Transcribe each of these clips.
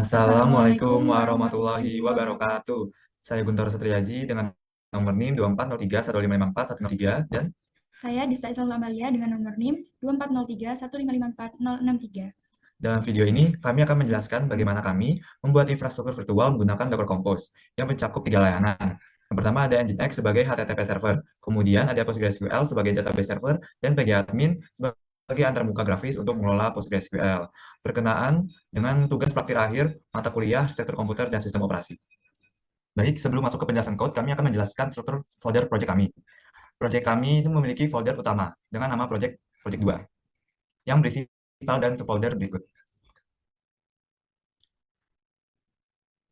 Assalamualaikum Assalamualaikum warahmatullahi warahmatullahi wabarakatuh. wabarakatuh. Saya Guntoro Setriaji dengan nomor NIM 24031554 dan Saya Dista Islam Amalia dengan nomor NIM 240315540063. dalam video ini kami akan menjelaskan bagaimana kami membuat infrastruktur virtual menggunakan Docker Compose yang mencakup 3 layanan. Yang pertama ada Nginx sebagai HTTP server, kemudian ada PostgreSQL sebagai database server, dan pgadmin sebagai antarmuka grafis untuk mengelola PostgreSQL. Berkenaan dengan tugas praktik akhir mata kuliah arsitektur komputer dan sistem operasi. Baik, sebelum masuk ke penjelasan code, kami akan menjelaskan struktur folder project kami. Project kami itu memiliki folder utama dengan nama project 2 yang berisi file dan subfolder berikut.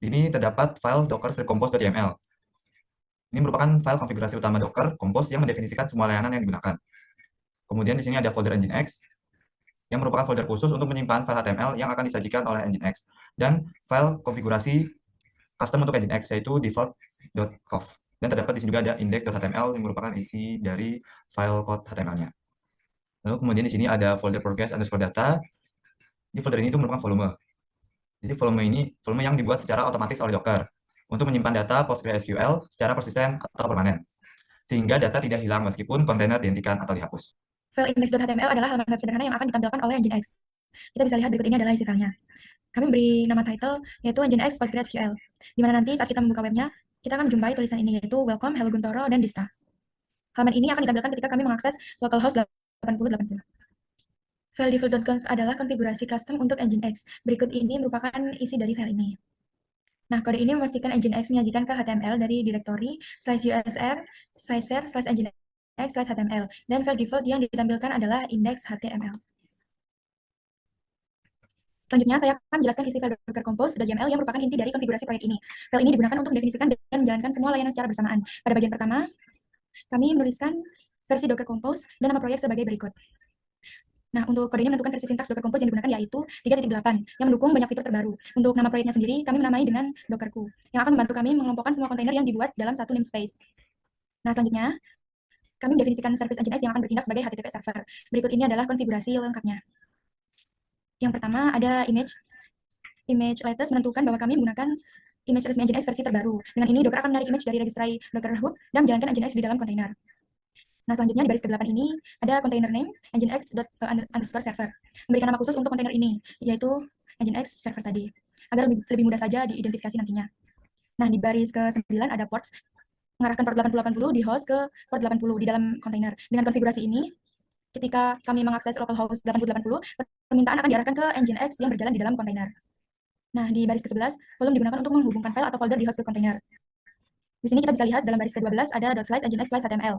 Ini terdapat file docker.compose.yml. Ini merupakan file konfigurasi utama Docker Compose yang mendefinisikan semua layanan yang digunakan. Kemudian di sini ada folder Nginx yang merupakan folder khusus untuk menyimpan file HTML yang akan disajikan oleh Nginx dan file konfigurasi custom untuk Nginx yaitu default.conf. Dan terdapat di sini juga ada index.html yang merupakan isi dari file code HTML-nya. Lalu kemudian di sini ada folder progress_data. Di folder ini itu merupakan volume. Jadi volume yang dibuat secara otomatis oleh Docker untuk menyimpan data PostgreSQL secara persisten atau permanen, sehingga data tidak hilang meskipun kontainer dihentikan atau dihapus. File index.html adalah halaman web sederhana yang akan ditampilkan oleh Nginx. Kita bisa lihat berikut ini adalah isi filenya. Kami beri nama title yaitu Nginx PostgreSQL, di mana nanti saat kita membuka webnya, kita akan menjumpai tulisan ini yaitu Welcome, Hello Guntoro, dan Dista. Halaman ini akan ditampilkan ketika kami mengakses localhost 8080. File default.conf adalah konfigurasi custom untuk Nginx. Berikut ini merupakan isi dari file ini. Nah, kode ini memastikan Nginx menyajikan ke HTML dari direktori /usr/nginx/html dan file default yang ditampilkan adalah index.html. Selanjutnya, saya akan menjelaskan isi file Docker Compose.yml yang merupakan inti dari konfigurasi proyek ini. File ini digunakan untuk mendefinisikan dan menjalankan semua layanan secara bersamaan. Pada bagian pertama, kami menuliskan versi Docker Compose dan nama proyek sebagai berikut. Nah, untuk kode ini menentukan versi sintaks Docker Compose yang digunakan yaitu 3.8 yang mendukung banyak fitur terbaru. Untuk nama proyeknya sendiri, kami menamai dengan Dockerku, yang akan membantu kami mengelompokkan semua kontainer yang dibuat dalam satu namespace. Nah, selanjutnya, kami mendefinisikan service Nginx yang akan bertindak sebagai HTTP server. Berikut ini adalah konfigurasi lengkapnya. Yang pertama ada image latest menentukan bahwa kami menggunakan image resmi Nginx versi terbaru. Dengan ini, Docker akan menarik image dari registry Docker Hub dan menjalankan Nginx di dalam kontainer. Nah, selanjutnya di baris ke-8 ini ada container name nginx_server. Memberikan nama khusus untuk kontainer ini, yaitu nginx server tadi, agar lebih mudah saja diidentifikasi nantinya. Nah, di baris ke-9 ada ports, mengarahkan port 8080 di host ke port 80 di dalam kontainer. Dengan konfigurasi ini, ketika kami mengakses localhost 8080, permintaan akan diarahkan ke Nginx yang berjalan di dalam kontainer. Nah, di baris ke-11, volume digunakan untuk menghubungkan file atau folder di host ke kontainer. Di sini kita bisa lihat dalam baris ke-12 ada ./nginx/html.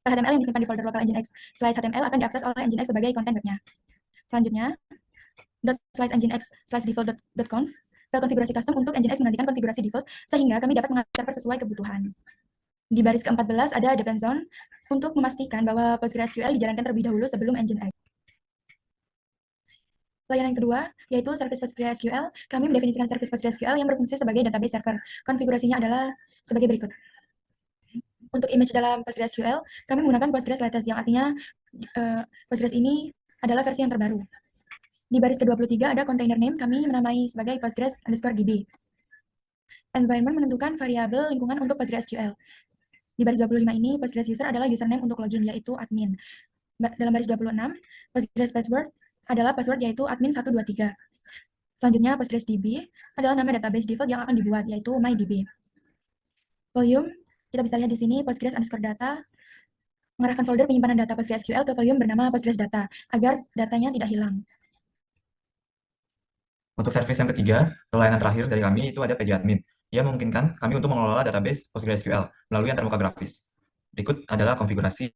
HTML yang disimpan di folder lokal Nginx/html akan diakses oleh Nginx sebagai konten webnya. Selanjutnya, ./nginx/default.conf, file konfigurasi custom untuk Nginx menggantikan konfigurasi default sehingga kami dapat mengakses server sesuai kebutuhan. Di baris ke-14 ada depend zone untuk memastikan bahwa PostgreSQL dijalankan terlebih dahulu sebelum Nginx. Layanan kedua, yaitu service PostgreSQL, kami mendefinisikan service PostgreSQL yang berfungsi sebagai database server. Konfigurasinya adalah sebagai berikut. Untuk image dalam PostgreSQL, kami menggunakan Postgres latest, yang artinya Postgres ini adalah versi yang terbaru. Di baris ke-23 ada container name, kami menamai sebagai Postgres_DB. Environment menentukan variabel lingkungan untuk PostgreSQL. Di baris 25 ini, Postgres user adalah username untuk login, yaitu admin. Dalam baris 26, Postgres password adalah password, yaitu admin123. Selanjutnya, PostgresDB adalah nama database default yang akan dibuat, yaitu MyDB. Volume, kita bisa lihat di sini Postgres_data mengarahkan folder penyimpanan data PostgreSQL ke volume bernama PostgresData agar datanya tidak hilang. Untuk service yang ketiga, atau layanan terakhir dari kami itu ada pgadmin, yang memungkinkan kami untuk mengelola database PostgreSQL melalui antarmuka grafis. Berikut adalah konfigurasi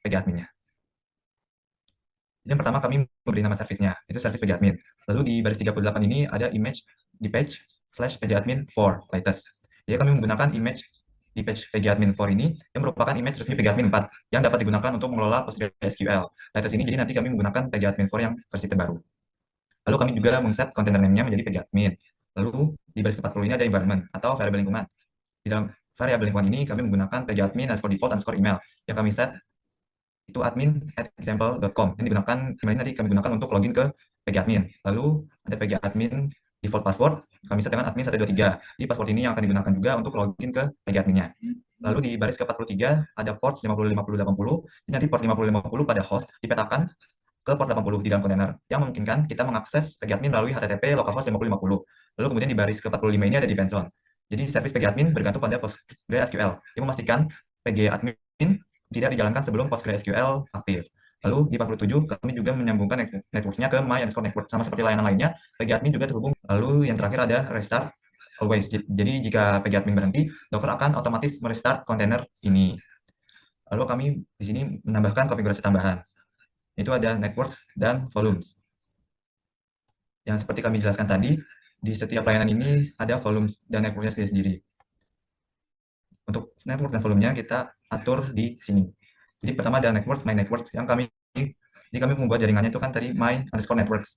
pgadminnya. Yang pertama kami memberi nama servisnya, itu service pgadmin. Lalu di baris 38 ini ada image di page/pgadmin for latest. Jadi kami menggunakan image di page pgadmin for ini yang merupakan image resmi pgadmin 4 yang dapat digunakan untuk mengelola PostgreSQL. Latest ini jadi nanti kami menggunakan pgadmin for yang versi terbaru. Lalu kami juga mengset container name-nya menjadi pgadmin. Lalu di baris ke-40 ini ada environment atau variabel lingkungan. Di dalam variabel lingkungan ini kami menggunakan pgadmin_default_email yang kami set itu admin@example.com. Ini digunakan, ini nanti kami gunakan untuk login ke pgadmin. Lalu ada pgadmin default password kami set dengan admin 123. Di password ini yang akan digunakan juga untuk login ke PG adminnya. Lalu di baris ke-43 ada ports 505080. Nanti port 5050 pada host dipetakan ke port 80 di dalam kontainer yang memungkinkan kita mengakses PG admin melalui HTTP localhost 5050. Lalu kemudian di baris ke-45 ini ada depends on. Jadi service PG admin bergantung pada PostgreSQL yang memastikan PG admin tidak dijalankan sebelum PostgreSQL aktif. Lalu di 47 kami juga menyambungkan networknya ke my_network sama seperti layanan lainnya. PG admin juga terhubung. Lalu yang terakhir ada restart always. Jadi jika PG admin berhenti, Docker akan otomatis merestart kontainer ini. Lalu kami di sini menambahkan konfigurasi tambahan. Itu ada networks dan volumes. Yang seperti kami jelaskan tadi, di setiap layanan ini ada volumes dan networknya sendiri-sendiri. Untuk network dan volumenya kita atur di sini. Jadi pertama ada network, my networks yang kami membuat jaringannya itu kan tadi my_networks.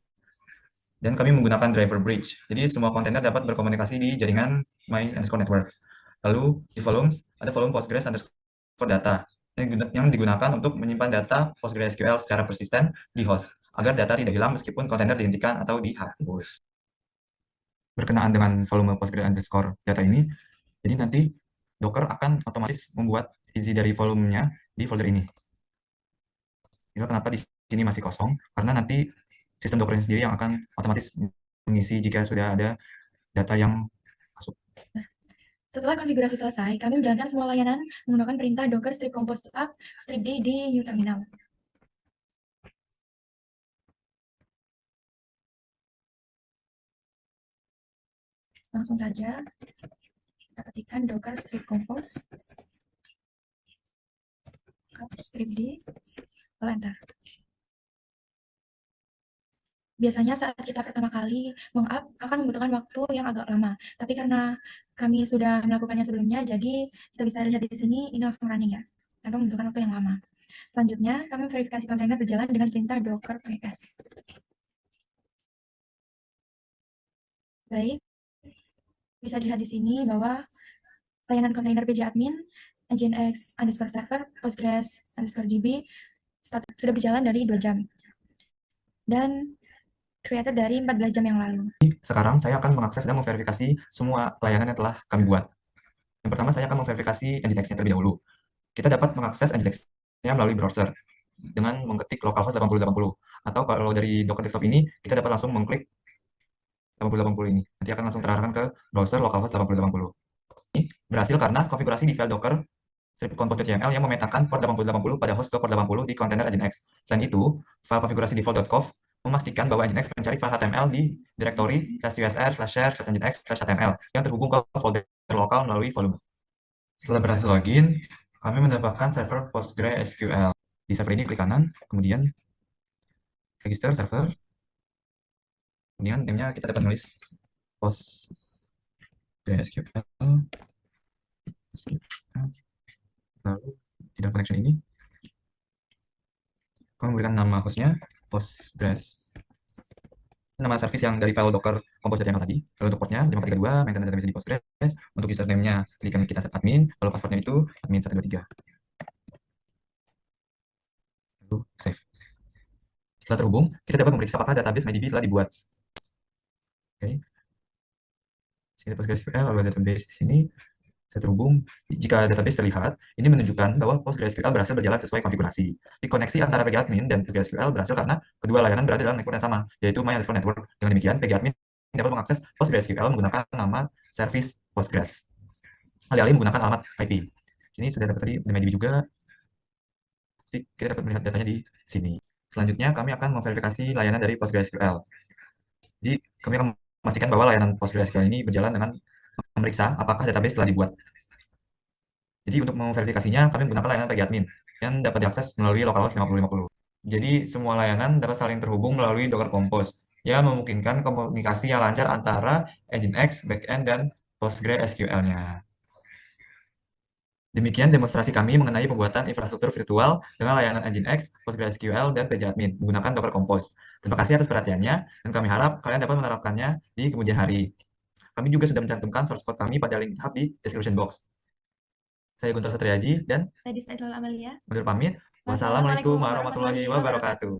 Dan kami menggunakan driver bridge. Jadi semua kontainer dapat berkomunikasi di jaringan my_networks. Lalu di volumes ada volume Postgres_data yang digunakan untuk menyimpan data PostgreSQL secara persisten di host agar data tidak hilang meskipun kontainer dihentikan atau dihapus. Berkenaan dengan volume Postgres_data ini, jadi nanti Docker akan otomatis membuat isi dari volumenya di folder ini. Itu kenapa di sini masih kosong, karena nanti sistem Docker sendiri yang akan otomatis mengisi jika sudah ada data yang masuk. Setelah konfigurasi selesai, kami menjalankan semua layanan menggunakan perintah docker strip compose up strip d di new terminal. Langsung saja kita ketikkan docker strip compose up strip d, lalu enter. Biasanya saat kita pertama kali meng-up akan membutuhkan waktu yang agak lama, tapi karena kami sudah melakukannya sebelumnya, jadi kita bisa lihat di sini ini langsung running ya, tanpa membutuhkan waktu yang lama. Selanjutnya, kami verifikasi kontainer berjalan dengan perintah docker ps. Baik, bisa dilihat di sini bahwa layanan kontainer PG admin, nginx_server, postgres_db sudah berjalan dari 2 jam. Dan created dari 14 jam yang lalu. Sekarang saya akan mengakses dan memverifikasi semua layanan yang telah kami buat. Yang pertama saya akan memverifikasi Nginx-nya terlebih dahulu. Kita dapat mengakses Nginx-nya melalui browser dengan mengetik localhost 8080. Atau kalau dari Docker Desktop ini, kita dapat langsung mengklik 8080 ini. Nanti akan langsung terarahkan ke browser localhost 8080. Ini berhasil karena konfigurasi di file Docker script.compose.yml yang memetakan port 8080 pada host ke port 80 di kontainer Nginx. Selain itu, file konfigurasi default.conf memastikan bahwa Nginx mencari file HTML di direktori /usr/share/nginx/html yang terhubung ke folder lokal melalui volume. Setelah berhasil login, kami mendapatkan server PostgreSQL. Di server ini klik kanan, kemudian register server. Kemudian namenya kita dapat menulis PostgreSQL. Lalu di dalam connection ini, kami memberikan nama hostnya Postgres. Nama service yang dari file docker compose.yml tadi. Lalu untuk portnya 532, maintenance database di Postgres. Untuk username-nya, kita set admin. Lalu passwordnya itu admin 123. Lalu save. Setelah terhubung, kita dapat memeriksa apakah database MyDB telah dibuat. Oke. Sini PostgreSQL, lalu ada database di sini. Saya terhubung. Jika database terlihat, ini menunjukkan bahwa PostgreSQL berhasil berjalan sesuai konfigurasi. Di koneksi antara PG admin dan PostgreSQL berhasil karena kedua layanan berada dalam network yang sama, yaitu my_network. Dengan demikian, PG admin dapat mengakses PostgreSQL menggunakan nama service Postgres, alih-alih menggunakan alamat IP. Sini sudah dapat tadi MyDB juga. Kita dapat melihat datanya di sini. Selanjutnya, kami akan memverifikasi layanan dari PostgreSQL. Jadi, kami akan memastikan bahwa layanan PostgreSQL ini berjalan dengan memeriksa apakah database telah dibuat. Jadi untuk memverifikasinya, kami menggunakan layanan PG admin yang dapat diakses melalui localhost 5050. Jadi semua layanan dapat saling terhubung melalui Docker Compose yang memungkinkan komunikasi yang lancar antara Nginx, backend, dan PostgreSQL-nya. Demikian demonstrasi kami mengenai pembuatan infrastruktur virtual dengan layanan Nginx, PostgreSQL, dan PG admin menggunakan Docker Compose. Terima kasih atas perhatiannya, dan kami harap kalian dapat menerapkannya di kemudian hari. Kami juga sudah mencantumkan source code kami pada link GitHub di description box. Saya Guntur Satriaji dan Saya Disney Amalia. undur pamit. Wassalamualaikum warahmatullahi wabarakatuh.